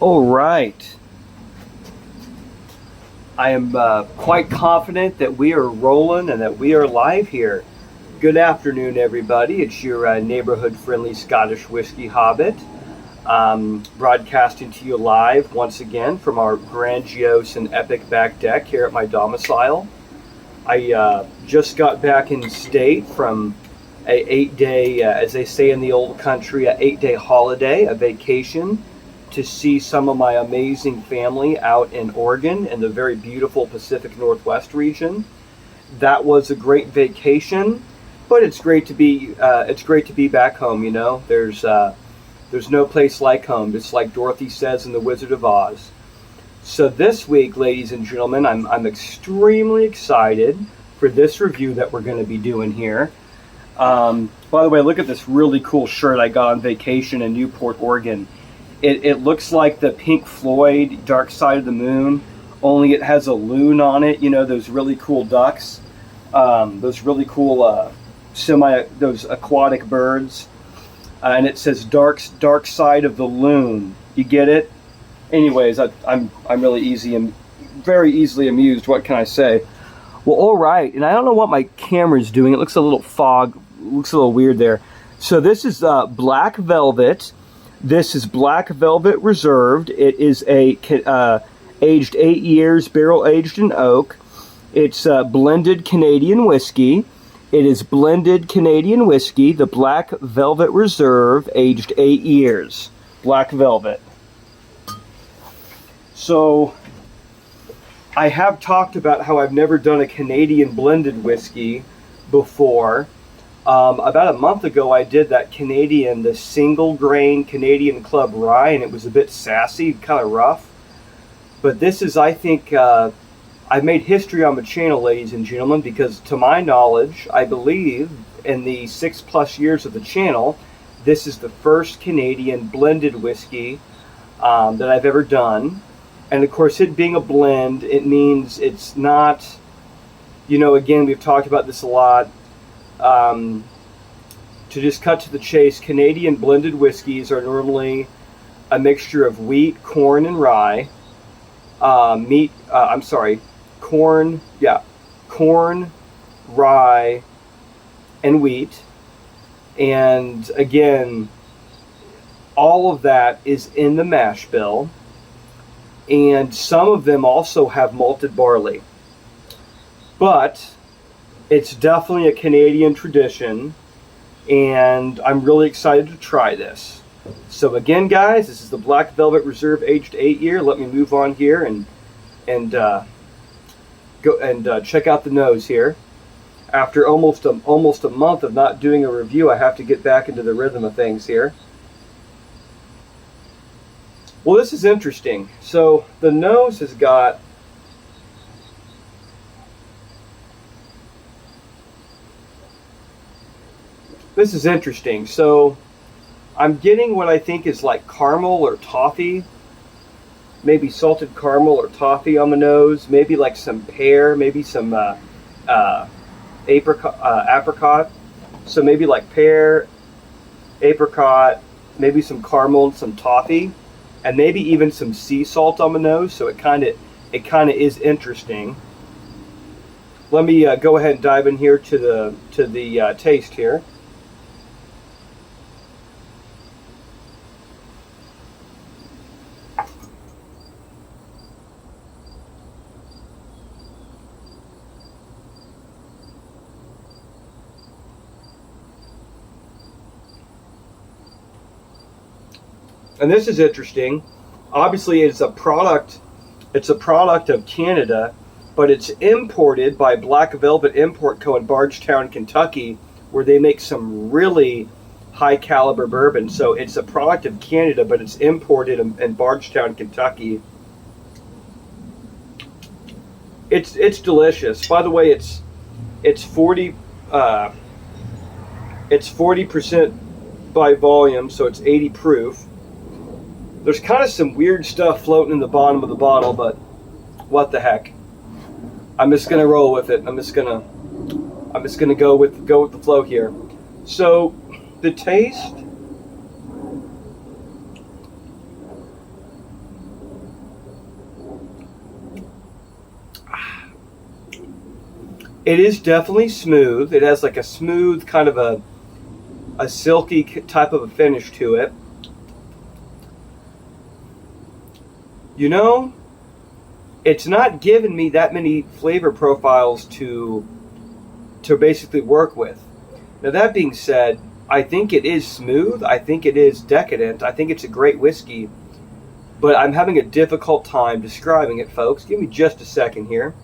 All right. I am quite confident that we are rolling and that we are live here. Good afternoon, everybody. It's your neighborhood friendly Scottish whiskey hobbit, broadcasting to you live once again from our grandiose and epic back deck here at my domicile. I just got back in state from a 8 day, as they say in the old country, a 8 day holiday, a vacation to see some of my amazing family out in Oregon in the very beautiful Pacific Northwest region. That was a great vacation, but it's great to be back home. You know, there's no place like home. Just like Dorothy says in The Wizard of Oz. So this week, ladies and gentlemen, I'm extremely excited for this review that we're going to be doing here. By the way, look at this really cool shirt I got on vacation in Newport, Oregon. It looks like the Pink Floyd Dark Side of the Moon, only it has a loon on it. You know, those really cool ducks, those really cool those aquatic birds, and it says Dark Side of the Loon. You get it? Anyways, I'm really very easily amused. What can I say? Well, all right, and I don't know what my camera's doing. It looks a little looks a little weird there. So this is Black Velvet. This is Black Velvet Reserved. It is aged 8 years, barrel aged in oak. It's blended Canadian whiskey. It is blended Canadian whiskey, the Black Velvet Reserve, aged 8 years. Black Velvet. So I have talked about how I've never done a Canadian blended whiskey before. About a month ago, I did the single grain Canadian Club Rye, and it was a bit sassy, kind of rough. But this is, I think, I've made history on the channel, ladies and gentlemen, because to my knowledge, I believe in the 6+ years of the channel, this is the first Canadian blended whiskey that I've ever done. And of course, it being a blend, it means it's not, again, we've talked about this a lot. To just cut to the chase, Canadian blended whiskeys are normally a mixture of wheat, corn, and rye. Corn, rye, and wheat. And again, all of that is in the mash bill. And some of them also have malted barley. But it's definitely a Canadian tradition, and I'm really excited to try this. So again, guys, this is the Black Velvet Reserve aged 8 year. Let me move on here and go and check out the nose here. After almost a month of not doing a review, I have to get back into the rhythm of things here. Well, this is interesting. So the nose has got This is interesting. So I'm getting what I think is like caramel or toffee, maybe salted caramel or toffee on the nose, maybe like some pear, maybe some apricot. So maybe like pear, apricot, maybe some caramel and some toffee, and maybe even some sea salt on the nose. So it kind of is interesting. Let me go ahead and dive in here to the taste here. And this is interesting. Obviously, it's a product of Canada, but it's imported by Black Velvet Import Co. in Bardstown, Kentucky, where they make some really high caliber bourbon. So it's a product of Canada, but it's imported in Bardstown, Kentucky. It's delicious. By the way, it's 40% by volume, so it's 80 proof. There's kind of some weird stuff floating in the bottom of the bottle, but what the heck? I'm just gonna roll with it. I'm just gonna go with the flow here. So the taste It is definitely smooth. It has like a smooth kind of a silky type of a finish to it. You know, it's not giving me that many flavor profiles to basically work with. Now that being said, I think it is smooth. I think it is decadent. I think it's a great whiskey, but I'm having a difficult time describing it, folks. Give me just a second here.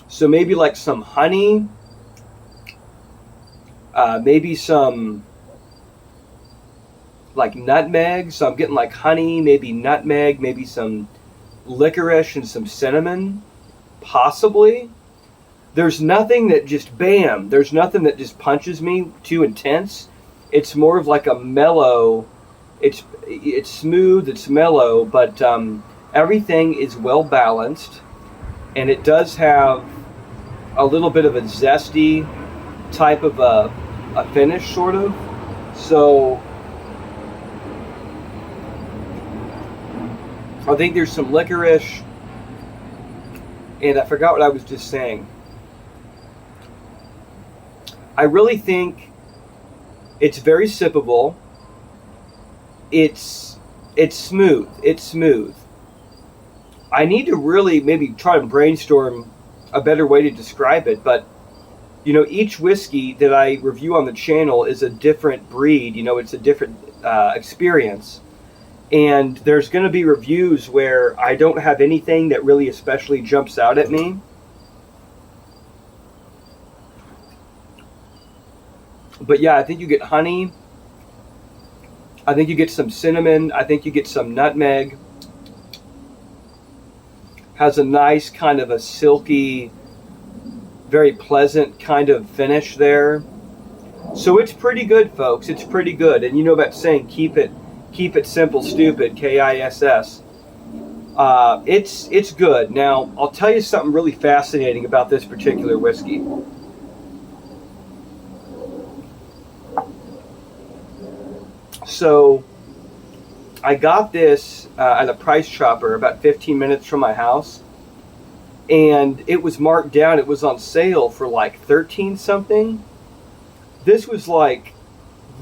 So maybe like some honey, maybe some like nutmeg. So I'm getting like honey, maybe nutmeg, maybe some licorice and some cinnamon, possibly. There's nothing that just bam. There's nothing that just punches me too intense. It's more of like a mellow. It's smooth. It's mellow, but everything is well balanced, and it does have a little bit of a zesty type of a finish, sort of. So I think there's some licorice, and I forgot what I was just saying. I really think it's very sippable. It's smooth. It's smooth. I need to really maybe try and brainstorm a better way to describe it, but you know, each whiskey that I review on the channel is a different breed. You know, it's a different experience, and there's going to be reviews where I don't have anything that really especially jumps out at me. But yeah, I think you get honey. I think you get some cinnamon. I think you get some nutmeg. Has a nice kind of a silky, very pleasant kind of finish there. So it's pretty good, folks. It's pretty good. And you know that saying, keep it simple, stupid, KISS. It's good. Now, I'll tell you something really fascinating about this particular whiskey. So I got this at a Price Chopper about 15 minutes from my house, and it was marked down. It was on sale for like 13 something. This was like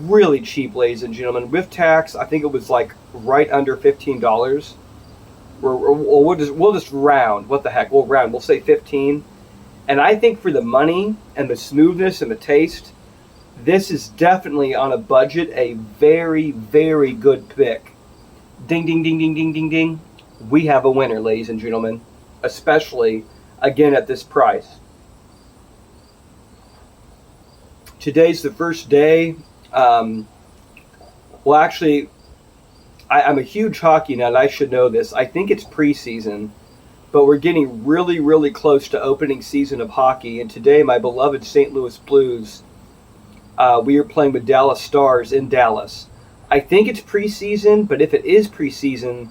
really cheap, ladies and gentlemen. With tax, I think it was like right under $15. We'll just round. What the heck? We'll round. We'll say 15. And I think for the money and the smoothness and the taste, this is definitely on a budget a very, very good pick. Ding, ding, ding, ding, ding, ding, ding. We have a winner, ladies and gentlemen. Especially, again, at this price. Today's the first day. Well, actually, I'm a huge hockey nut. I should know this. I think it's preseason, but we're getting really, really close to opening season of hockey. And today, my beloved St. Louis Blues, we are playing with Dallas Stars in Dallas. I think it's preseason, but if it is preseason,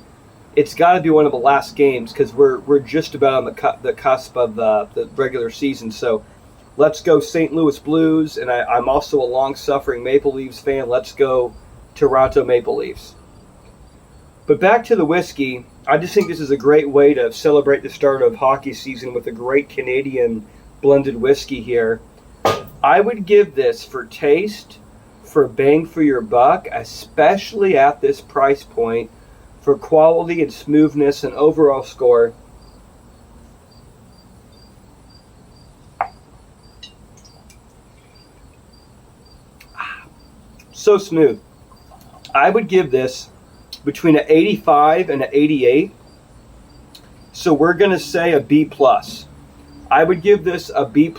it's got to be one of the last games because we're just about on the cusp of the regular season. So let's go St. Louis Blues, and I'm also a long-suffering Maple Leafs fan. Let's go Toronto Maple Leafs. But back to the whiskey, I just think this is a great way to celebrate the start of hockey season with a great Canadian blended whiskey here. I would give this, for taste, for bang for your buck, especially at this price point, for quality and smoothness and overall score, so smooth. I would give this between an 85 and an 88. So we're going to say a B+. I would give this a B+.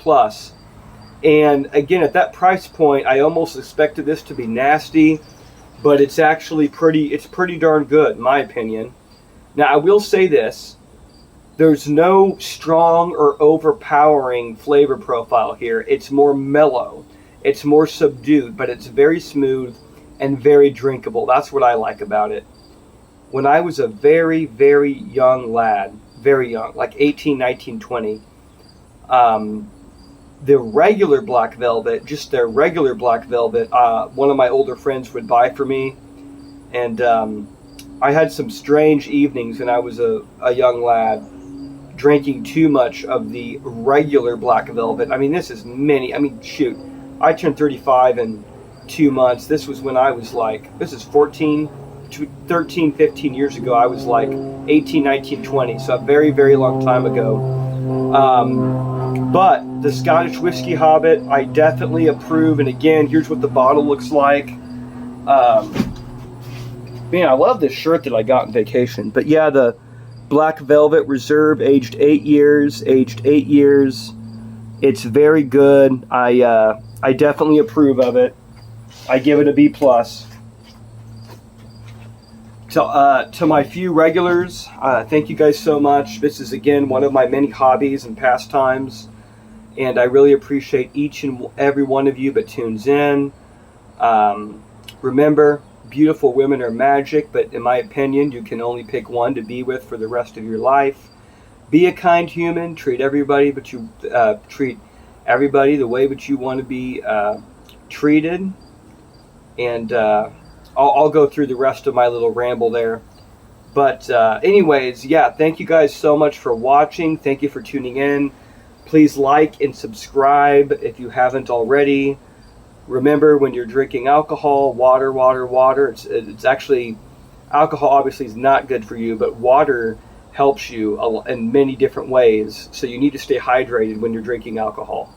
And again, at that price point, I almost expected this to be nasty, but it's actually pretty darn good, in my opinion. Now, I will say this. There's no strong or overpowering flavor profile here. It's more mellow. It's more subdued, but it's very smooth and very drinkable. That's what I like about it. When I was a very, very young lad, very young, like 18, 19, 20, the regular black velvet, just their regular black velvet, one of my older friends would buy for me. And I had some strange evenings when I was a young lad, drinking too much of the regular Black Velvet. I mean, this is shoot, I turned 35 in 2 months. This was when I was like, this is 13, 15 years ago. I was like 18, 19, 20, so a very, very long time ago. But the Scottish Whiskey Hobbit, I definitely approve. And again, here's what the bottle looks like. Man, I love this shirt that I got on vacation. But yeah, the Black Velvet Reserve, aged 8 years. It's very good. I definitely approve of it. I give it a B+. To my few regulars, thank you guys so much. This is, again, one of my many hobbies and pastimes, and I really appreciate each and every one of you that tunes in. Remember, beautiful women are magic, but in my opinion, you can only pick one to be with for the rest of your life. Be a kind human. Treat everybody, treat everybody the way that you want to be treated. And I'll go through the rest of my little ramble there. But anyways, yeah, thank you guys so much for watching. Thank you for tuning in. Please like and subscribe if you haven't already. Remember, when you're drinking alcohol, water. It's actually, alcohol obviously is not good for you, but water helps you in many different ways. So you need to stay hydrated when you're drinking alcohol.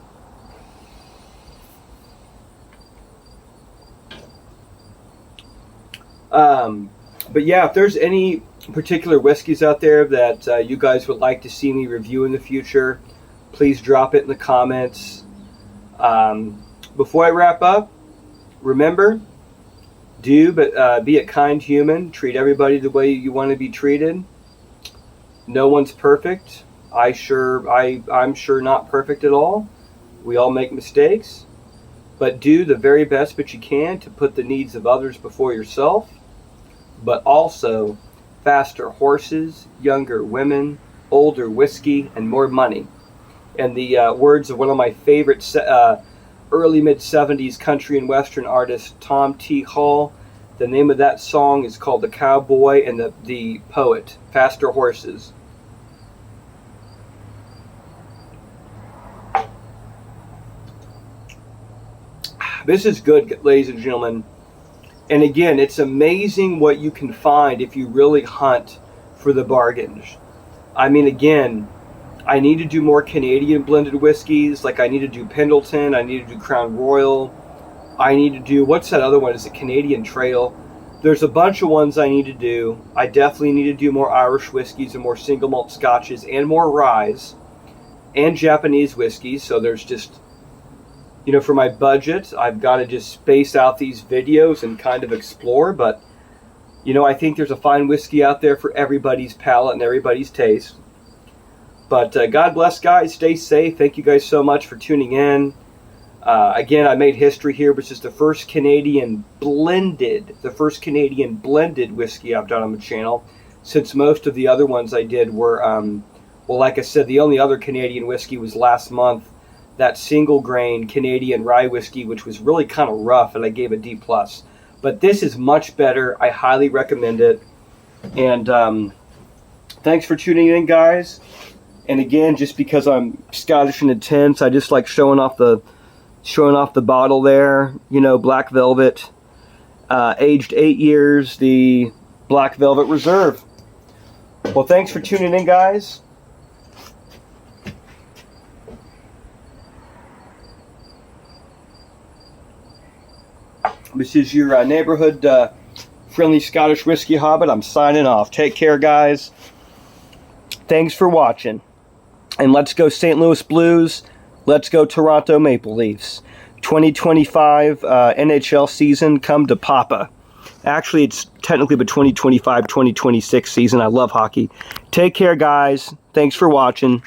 But yeah, if there's any particular whiskeys out there that you guys would like to see me review in the future, please drop it in the comments. Before I wrap up, remember, be a kind human. Treat everybody the way you want to be treated. No one's perfect. I'm sure not perfect at all. We all make mistakes. But do the very best that you can to put the needs of others before yourself. But also, faster horses, younger women, older whiskey, and more money. And the words of one of my favorite early mid-70s country and western artist, Tom T. Hall. The name of that song is called The Cowboy and the Poet, Faster Horses. This is good, ladies and gentlemen. And again, it's amazing what you can find if you really hunt for the bargains. I mean, again, I need to do more Canadian blended whiskeys. Like, I need to do Pendleton. I need to do Crown Royal. I need to do, what's that other one? Is it Canadian Trail? There's a bunch of ones I need to do. I definitely need to do more Irish whiskeys and more single malt scotches and more ryes and Japanese whiskeys. So there's just, for my budget, I've got to just space out these videos and kind of explore. But, I think there's a fine whiskey out there for everybody's palate and everybody's taste. But God bless, guys. Stay safe. Thank you guys so much for tuning in. Again, I made history here, which is the first Canadian blended whiskey I've done on the channel, since most of the other ones I did were, like I said, the only other Canadian whiskey was last month, that single grain Canadian rye whiskey, which was really kind of rough, and I gave it D+. But this is much better. I highly recommend it. And thanks for tuning in, guys. And again, just because I'm Scottish and intense, I just like showing off the bottle there. Black Velvet, aged 8 years, the Black Velvet Reserve. Well, thanks for tuning in, guys. This is your neighborhood friendly Scottish Whiskey Hobbit. I'm signing off. Take care, guys. Thanks for watching. And let's go St. Louis Blues. Let's go Toronto Maple Leafs. 2025 NHL season, come to Papa. Actually, it's technically the 2025-2026 season. I love hockey. Take care, guys. Thanks for watching.